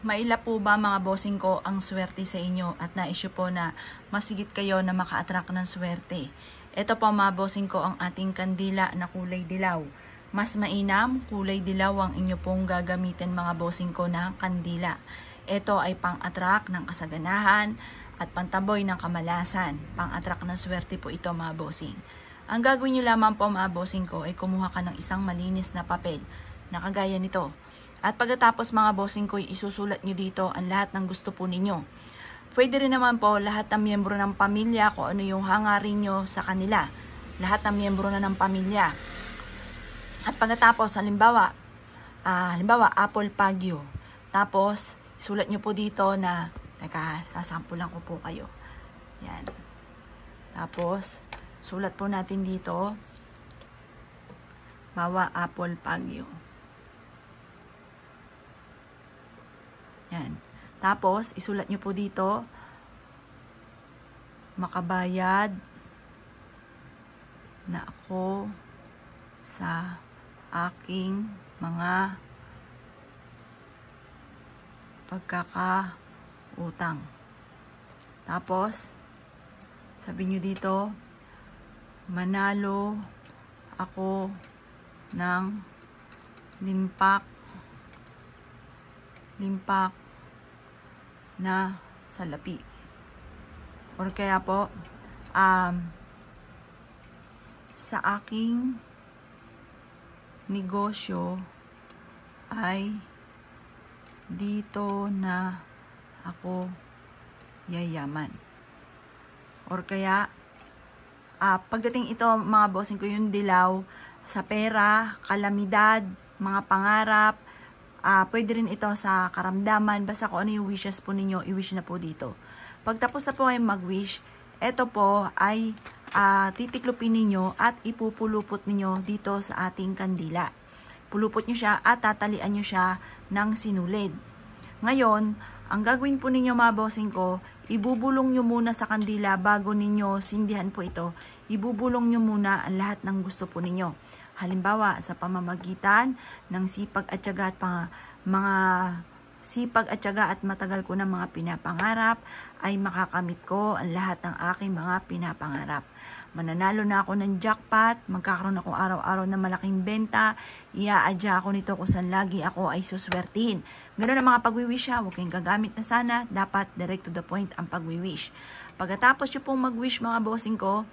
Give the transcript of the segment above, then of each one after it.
Maila po ba mga bossing ko ang swerte sa inyo at naisyo po na masigit kayo na maka-attract ng swerte? Ito po mga bossing ko ang ating kandila na kulay dilaw. Mas mainam, kulay dilaw ang inyo pong gagamitin mga bossing ko na kandila. Ito ay pang-attract ng kasaganahan at pantaboy ng kamalasan. Pang-attract ng swerte po ito mga bossing. Ang gagawin nyo lamang po mga bossing ko ay kumuha ka ng isang malinis na papel na kagaya nito. At pagkatapos mga bossing ko, isusulat nyo dito ang lahat ng gusto po ninyo. Pwede rin naman po lahat ng miyembro ng pamilya kung ano yung hangarin nyo sa kanila. Lahat ng miyembro na ng pamilya. At pagkatapos, halimbawa apple pagyo. Tapos, sulat nyo po dito na, sasampulan ko po kayo. Yan. Tapos, sulat po natin dito, bawa apple pagyo. Yan. Tapos, isulat nyo po dito, makabayad na ako sa aking mga pagkakautang. Tapos, sabi nyo dito, manalo ako ng limpak na salapi. Or kaya po, sa aking negosyo ay dito na ako yayaman. Or kaya, pagdating ito mga bossing ko, yung dilaw, sa pera, kalamidad, mga pangarap, pwede rin ito sa karamdaman, basta kung ano yung wishes po ninyo, i-wish na po dito. Pagtapos na po kayo mag-wish, ito po ay titiklopin ninyo at ipupulupot ninyo dito sa ating kandila. Pulupot nyo siya at tatalian nyo siya ng sinulid. Ngayon, ang gagawin po ninyo mga bossing ko, ibubulong nyo muna sa kandila bago ninyo sindihan po ito. Ibubulong nyo muna ang lahat ng gusto po ninyo. Halimbawa, sa pamamagitan ng sipag at tiyaga at matagal ko ng mga pinapangarap, ay makakamit ko ang lahat ng aking mga pinapangarap. Mananalo na ako ng jackpot, magkakaroon ako araw-araw ng malaking benta, iaadya ako nito kung saan lagi ako ay suswertihin. Ganun ang mga pag-wish ha, huwag kayong gagamit na sana, dapat direct to the point ang pag-wish. Pagkatapos nyo pong mag-wish mga bossing ko,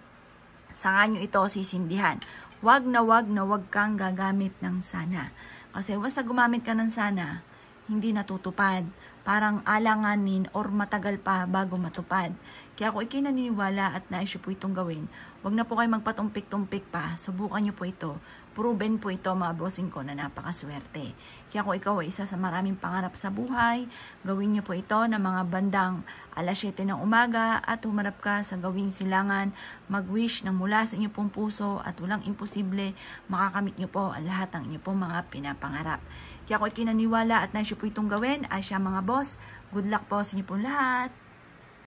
saka nyo ito sisindihan. Wag na wag kang gagamit ng sana. Kasi basta gumamit ka ng sana, hindi natutupad. Parang alanganin or matagal pa bago matupad. Kaya kung ikinaniniwala at naisyo po itong gawin, wag na po kayo magpatumpik-tumpik pa. Subukan nyo po ito. Proven po ito mga bossing ko na napakaswerte. Kaya kung ikaw ay isa sa maraming pangarap sa buhay, gawin nyo po ito na mga bandang alas 7 ng umaga at humarap ka sa gawing silangan, mag-wish ng mula sa inyo pong puso at walang imposible, makakamit nyo po ang lahat ng inyo pong mga pinapangarap. Kaya kung ikinaniwala at naisyo po itong gawin, ay siya mga boss, good luck po sa inyo pong lahat.